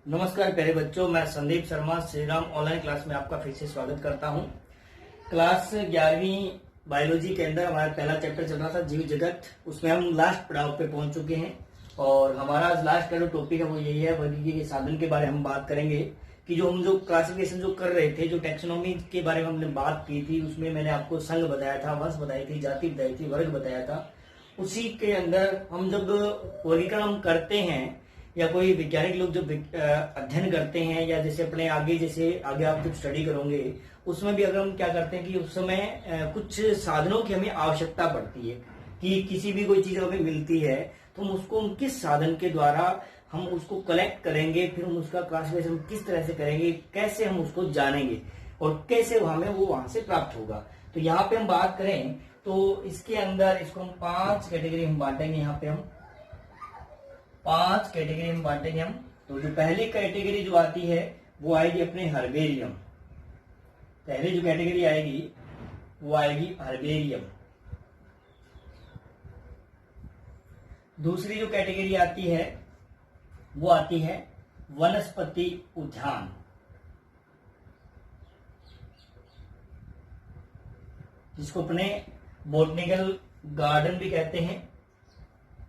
नमस्कार प्यारे बच्चों, मैं संदीप शर्मा श्री राम ऑनलाइन क्लास में आपका फिर से स्वागत करता हूं। क्लास 11वीं बायोलॉजी के अंदर हमारा पहला चैप्टर चल रहा था जीव जगत। उसमें हम लास्ट पड़ाव पे पहुंच चुके हैं और हमारा आज लास्ट का जो टॉपिक है वो यही है, वर्गीकरण के साधन के बारे में हम बात करेंगे। कि जो हम जो क्लासिफिकेशन जो कर रहे थे, जो टैक्सोनॉमी के बारे में हमने बात की थी, उसमें मैंने आपको संघ बताया था, वंश बताई थी, जाति बताई थी, वर्ग बताया था। उसी के अंदर हम जब वर्गीकरण हम करते हैं या कोई वैज्ञानिक लोग जब अध्ययन करते हैं या जैसे अपने आगे आप जब स्टडी करोगे उसमें भी अगर हम क्या करते हैं कि उस समय कुछ साधनों की हमें आवश्यकता पड़ती है कि किसी भी कोई चीज हमें मिलती है तो हम उसको किस साधन के द्वारा हम उसको कलेक्ट करेंगे, फिर हम उसका क्लासिफिकेशन किस तरह से करेंगे, कैसे हम उसको जानेंगे और कैसे हमें वो वहां से प्राप्त होगा। तो यहाँ पे हम बात करें तो इसके अंदर इसको हम 5 कैटेगरी हम बांटेंगे। यहाँ पे हम 5 कैटेगरी में बांटेंगे हम। तो जो पहली कैटेगरी जो आती है वो आएगी अपने हर्बेरियम। पहली जो कैटेगरी आएगी वो आएगी हर्बेरियम। दूसरी जो कैटेगरी आती है वो आती है वनस्पति उद्यान। जिसको अपने बॉटनिकल गार्डन भी कहते हैं।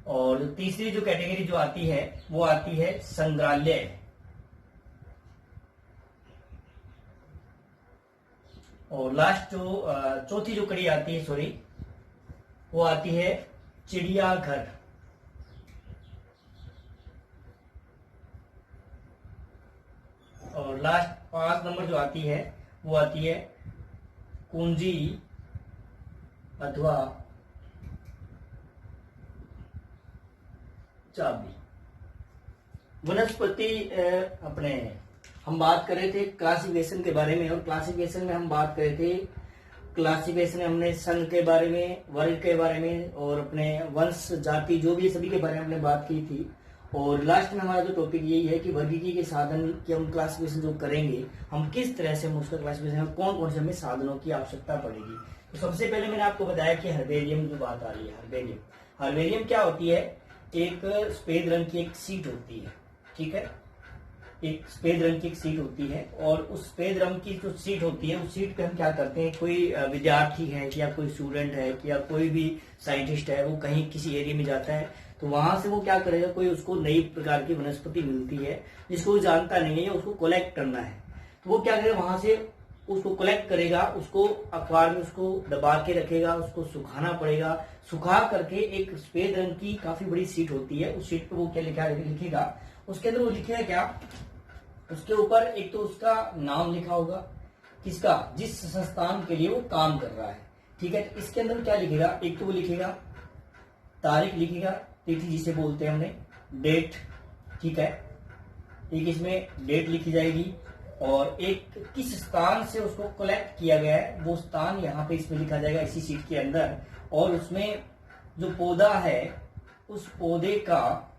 और तीसरी जो कैटेगरी जो आती है वो आती है संग्रहालय। और लास्ट जो चौथी जो कड़ी आती है वो आती है चिड़ियाघर। और लास्ट 5 नंबर जो आती है वो आती है कुंजी अथवा चाबी। वनस्पति अपने हम बात कर रहे थे क्लासिफिकेशन के बारे में और क्लासिफिकेशन में हम बात कर रहे थे, क्लासिफिकेशन में हमने संघ के बारे में, वर्ग के बारे में और अपने वंश जाति जो भी सभी के बारे में हमने बात की थी। और लास्ट में हमारा जो टॉपिक यही है कि वर्गीकरण के साधन की हम क्लासिफिकेशन जो करेंगे हम किस तरह से हम उसका क्लासिफिकेशन, कौन कौन से हमें साधनों की आवश्यकता पड़ेगी। तो सबसे पहले मैंने आपको बताया कि हर्बेरियम जो बात आ रही है, हर्बेरियम क्या होती है, एक सफेद रंग की एक सीट होती है। ठीक है, एक सफेद रंग की एक सीट होती है और उस सफेद रंग की जो सीट होती है उस सीट पे हम क्या करते हैं, कोई विद्यार्थी है या कोई स्टूडेंट है या कोई भी साइंटिस्ट है, वो कहीं किसी एरिया में जाता है तो वहां से वो क्या करेगा, कोई उसको नई प्रकार की वनस्पति मिलती है जिसको वो जानता नहीं है या उसको कलेक्ट करना है, तो वो क्या करेगा, वहां से उसको कलेक्ट करेगा, उसको अखबार में उसको दबा के रखेगा, उसको सुखाना पड़ेगा। सुखा करके एक सफेद रंग की काफी बड़ी सीट होती है, उस सीट पे वो क्या लिखेगा, उसके अंदर वो लिखेगा क्या, उसके ऊपर एक तो उसका नाम लिखा होगा, किसका, जिस संस्थान के लिए वो काम कर रहा है। ठीक है, तो इसके अंदर क्या लिखेगा, एक तो वो लिखेगा तारीख, लिखेगा तिथि जिसे बोलते हैं हमने, डेट। ठीक है, एक इसमें डेट लिखी जाएगी और एक किस स्थान से उसको कलेक्ट किया गया है वो स्थान यहाँ पे इसमें लिखा जाएगा इसी सीट के अंदर। और उसमें जो पौधा है उस पौधे का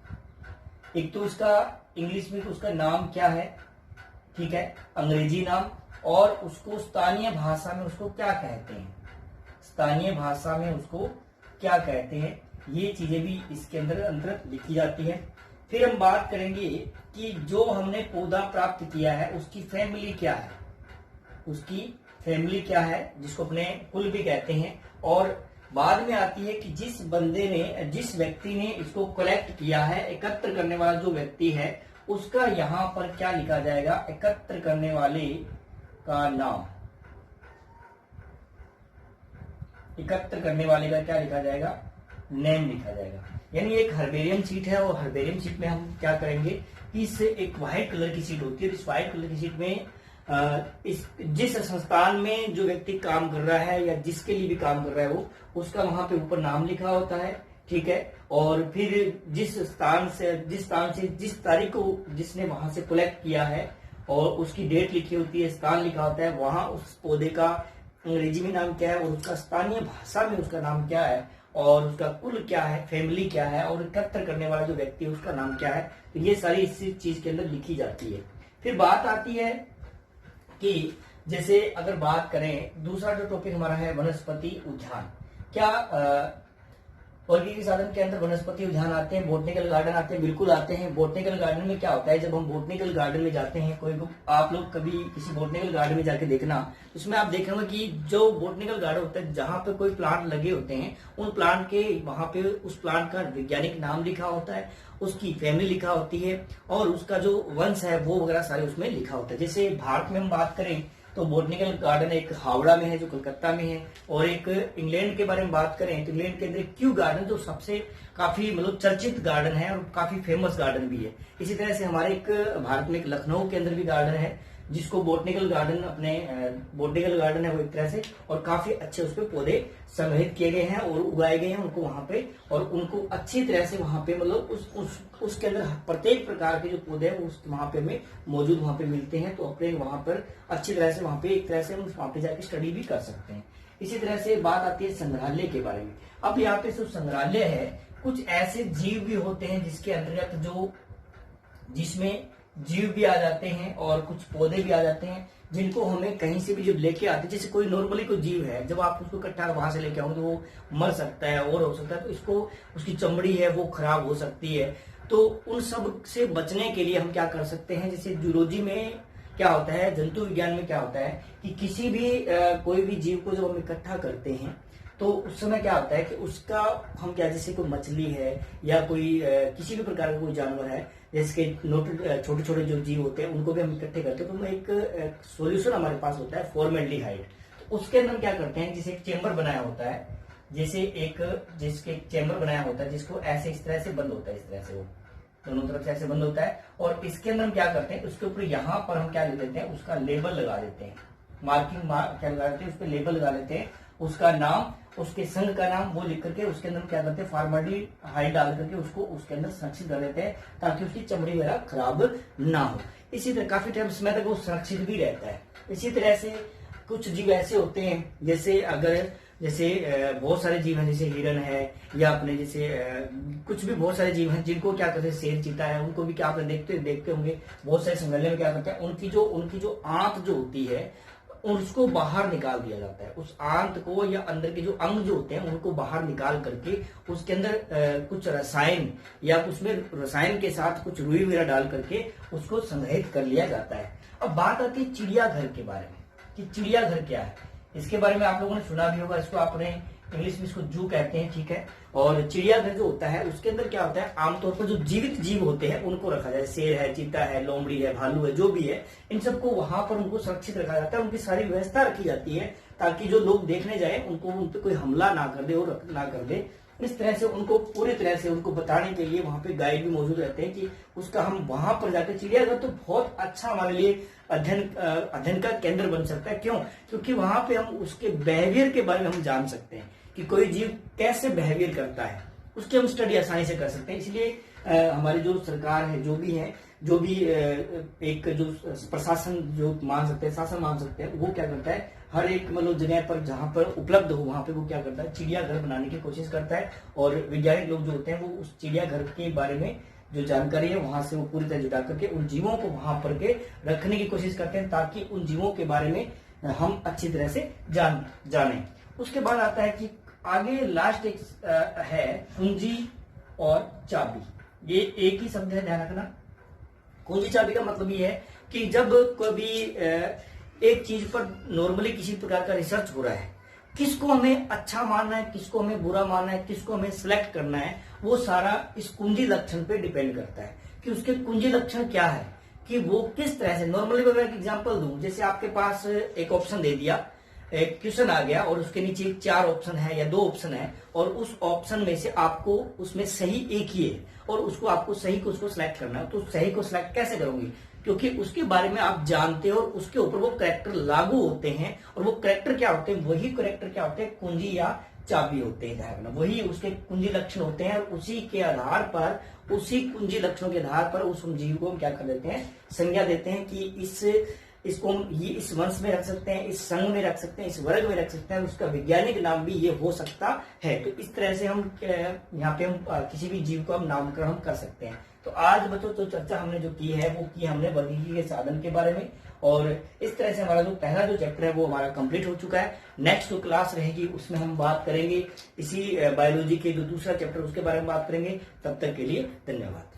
एक तो उसका इंग्लिश में उसका नाम क्या है, ठीक है, अंग्रेजी नाम, और उसको स्थानीय भाषा में उसको क्या कहते हैं, स्थानीय भाषा में उसको क्या कहते हैं, ये चीजें भी इसके अंदर लिखी जाती है। फिर हम बात करेंगे कि जो हमने पौधा प्राप्त किया है उसकी फैमिली क्या है, उसकी फैमिली क्या है, जिसको अपने कुल भी कहते हैं। और बाद में आती है कि जिस व्यक्ति ने इसको कलेक्ट किया है, एकत्र करने वाला जो व्यक्ति है उसका यहाँ पर क्या लिखा जाएगा, एकत्र करने वाले का नाम, एकत्र करने वाले का क्या लिखा जाएगा, नेम लिखा जाएगा। यानी एक हर्बेरियम सीट है और हर्बेरियम सीट में हम क्या करेंगे कि इससे एक व्हाइट कलर की सीट होती है, इस व्हाइट कलर की सीट में जिस संस्थान में जो व्यक्ति काम कर रहा है या जिसके लिए भी काम कर रहा है वो, उसका वहां पे ऊपर नाम लिखा होता है। ठीक है, और फिर जिस स्थान से जिस तारीख को जिसने वहां से कलेक्ट किया है और उसकी डेट लिखी होती है, स्थान लिखा होता है, वहां उस पौधे का अंग्रेजी में नाम क्या है और उसका स्थानीय भाषा में उसका नाम क्या है और उसका कुल क्या है, फैमिली क्या है और एकत्र करने वाला जो व्यक्ति है उसका नाम क्या है। तो ये सारी इसी चीज के अंदर लिखी जाती है। फिर बात आती है कि जैसे अगर बात करें दूसरा जो टॉपिक हमारा है वनस्पति उद्यान। क्या औद्योगिक साधन के अंदर वनस्पति उद्यान आते हैं, बोटनिकल गार्डन आते हैं, बिल्कुल आते हैं। बोटनिकल गार्डन में क्या होता है, जब हम बोटनिकल गार्डन में जाते हैं, कोई आप लोग कभी किसी बोटनिकल गार्डन में जाके देखना, उसमें आप देखेंगे कि जो बोटनिकल गार्डन होता है जहां पे कोई प्लांट लगे होते हैं, उन प्लांट के वहां पे उस प्लांट का वैज्ञानिक नाम लिखा होता है, उसकी फैमिली लिखा होती है और उसका जो वंश है वो वगैरह सारे उसमें लिखा होता है। जैसे भारत में हम बात करें तो बोटनिकल गार्डन एक हावड़ा में है जो कलकत्ता में है, और एक इंग्लैंड के बारे में बात करें तो इंग्लैंड के अंदर क्यू गार्डन जो सबसे काफी मतलब चर्चित गार्डन है और काफी फेमस गार्डन भी है। इसी तरह से हमारे एक भारत में एक लखनऊ के अंदर भी गार्डन है जिसको बोटनिकल गार्डन अपने बोटनिकल गार्डन है वो एक तरह से, और काफी अच्छे उस पर पौधे संग्रहित किए गए हैं और उगाए गए हैं उनको वहां पे, और उनको अच्छी तरह से वहां पे मतलब उसके अंदर प्रत्येक प्रकार के जो पौधे हैं उस वहां पे हमें मौजूद वहां पे मिलते हैं। तो अपने वहां पर अच्छी तरह से वहां पे एक तरह से हम वहां पे जाके स्टडी भी कर सकते हैं। इसी तरह से बात आती है संग्रहालय के बारे में। अब यहाँ पे जो संग्रहालय है, कुछ ऐसे जीव भी होते हैं जिसके अंतर्गत जिसमें जीव भी आ जाते हैं और कुछ पौधे भी आ जाते हैं जिनको हमें कहीं से भी जब लेके आते हैं। जैसे कोई नॉर्मली कोई जीव है, जब आप उसको इकट्ठा वहां से लेके आओगे तो वो मर सकता है और हो सकता है, तो इसको उसकी चमड़ी है वो खराब हो सकती है। तो उन सब से बचने के लिए हम क्या कर सकते हैं, जैसे जूलॉजी में क्या होता है, जंतु विज्ञान में क्या होता है कि किसी भी कोई भी जीव को जब हम इकट्ठा करते हैं तो उस समय क्या होता है कि उसका हम क्या, जैसे कोई मछली है या कोई किसी भी प्रकार का कोई जानवर है, जैसे छोटे छोटे जो जीव होते हैं उनको भी हम इकट्ठे करते हैं, तो एक सॉल्यूशन हमारे पास होता है फॉर्मेल्डिहाइड। तो उसके अंदर हम क्या करते हैं, जैसे एक चेम्बर बनाया होता है, जिसके चेम्बर बनाया होता है जिसको ऐसे इस तरह से बंद होता है, इस तरह से वो दोनों तरफ से ऐसे बंद होता है, और इसके अंदर हम क्या करते हैं, उसके ऊपर यहाँ पर हम क्या लिख देते हैं, उसका लेबल लगा देते हैं, क्या लगा देते हैं, उस पर लेबल लगा देते हैं, उसका नाम, उसके संघ का नाम वो लिख करके उसके अंदर क्या करते हैं, फॉर्मेल्डिहाइड डाल करके उसको उसके अंदर संरक्षित कर देते हैं ताकि उसकी चमड़ी वगैरह खराब ना हो। इसी तरह काफी टाइम समय तक वो सुरक्षित भी रहता है। इसी तरह से कुछ जीव ऐसे होते हैं, जैसे बहुत सारे जीव हैं, जैसे हिरन है या अपने जैसे कुछ भी बहुत सारे जीव हैं जिनको क्या करते हैं, शेर चीता है, उनको भी क्या आपने देखते होंगे बहुत सारे संग्रहालय में क्या करते हैं, उनकी जो आंत जो होती है उसको बाहर निकाल दिया जाता है। उस आंत को या अंदर के जो अंग जो होते हैं उनको बाहर निकाल करके उसके अंदर कुछ रसायन या उसमें रसायन के साथ कुछ रुई वगैरह डाल करके उसको संग्रहित कर लिया जाता है। अब बात आती है चिड़ियाघर के बारे में कि चिड़ियाघर क्या है। इसके बारे में आप लोगों ने सुना भी होगा, इसको आपने इंग्लिश में इसको जू कहते हैं, ठीक है। और चिड़ियाघर जो होता है उसके अंदर क्या होता है, आमतौर पर जो जीवित जीव होते हैं उनको रखा जाए, शेर है, चीता है, लोमड़ी है, भालू है, जो भी है, इन सबको वहां पर उनको सुरक्षित रखा जाता है। उनकी सारी व्यवस्था रखी जाती है ताकि जो लोग देखने जाए उनको उन पर कोई हमला ना कर दे और ना कर दे। इस तरह से उनको पूरी तरह से उनको बताने के लिए वहां पे गाइड भी मौजूद रहते हैं कि उसका हम वहां पर जाकर, चिड़ियाघर तो बहुत अच्छा हमारे लिए अध्ययन का केंद्र बन सकता है। क्यों? क्योंकि वहां पे हम उसके बिहेवियर के बारे में हम जान सकते हैं कि कोई जीव कैसे बिहेवियर करता है, उसकी हम स्टडी आसानी से कर सकते हैं। इसलिए हमारी जो सरकार है, जो भी एक जो प्रशासन जो मान सकते हैं, शासन मान सकते हैं, वो क्या करता है, हर एक मतलब जगह पर जहां पर उपलब्ध हो वहां पे वो क्या करता है, चिड़ियाघर बनाने की कोशिश करता है। और वैज्ञानिक लोग जो होते हैं वो उस चिड़ियाघर के बारे में जो जानकारी है वहां से वो पूरी तरह जुटा करके उन जीवों को वहां पर के रखने की कोशिश करते हैं ताकि उन जीवों के बारे में हम अच्छी तरह से जाने। उसके बाद आता है कि आगे लास्ट एक है कुंजी और चाबी। ये एक ही शब्द है, ध्यान रखना। कुंजी चाबी का मतलब ये है कि जब कभी एक चीज पर नॉर्मली किसी प्रकार का रिसर्च हो रहा है, किसको हमें अच्छा मानना है, किसको हमें बुरा मानना है, किसको हमें सिलेक्ट करना है, वो सारा इस कुंजी लक्षण पे डिपेंड करता है कि उसके कुंजी लक्षण क्या है, कि वो किस तरह से। नॉर्मली मैं एक एग्जांपल दूं, जैसे आपके पास एक ऑप्शन दे दिया, एक क्वेश्चन आ गया और उसके नीचे 4 ऑप्शन है या 2 ऑप्शन है, और उस ऑप्शन में से आपको उसमें सही एक ही है और उसको आपको सही को उसको सिलेक्ट करना है। तो सही को सिलेक्ट कैसे करोगे? क्योंकि उसके बारे में आप जानते हो और उसके ऊपर वो कैरेक्टर लागू होते हैं, और वो कैरेक्टर क्या होते हैं, वही कैरेक्टर क्या होते हैं, कुंजी या चाबी होते हैं, ध्यान रखना। वही उसके कुंजी लक्षण होते हैं और उसी के आधार पर, उसी कुंजी लक्षणों के आधार पर उस जीव को हम क्या कर देते हैं, संज्ञा देते हैं कि इसको हम ये इस वंश में रख सकते हैं, इस संघ में रख सकते हैं, इस वर्ग में रख सकते हैं, उसका वैज्ञानिक नाम भी ये हो सकता है। तो इस तरह से हम यहाँ पे हम किसी भी जीव को हम नामकरण हम कर सकते हैं। तो आज बच्चों तो चर्चा हमने जो की है वो की हमने वर्गीकी के साधन के बारे में, और इस तरह से हमारा जो पहला जो चैप्टर है वो हमारा कंप्लीट हो चुका है। नेक्स्ट जो क्लास रहेगी उसमें हम बात करेंगे इसी बायोलॉजी के जो दूसरा चैप्टर उसके बारे में बात करेंगे। तब तक के लिए धन्यवाद।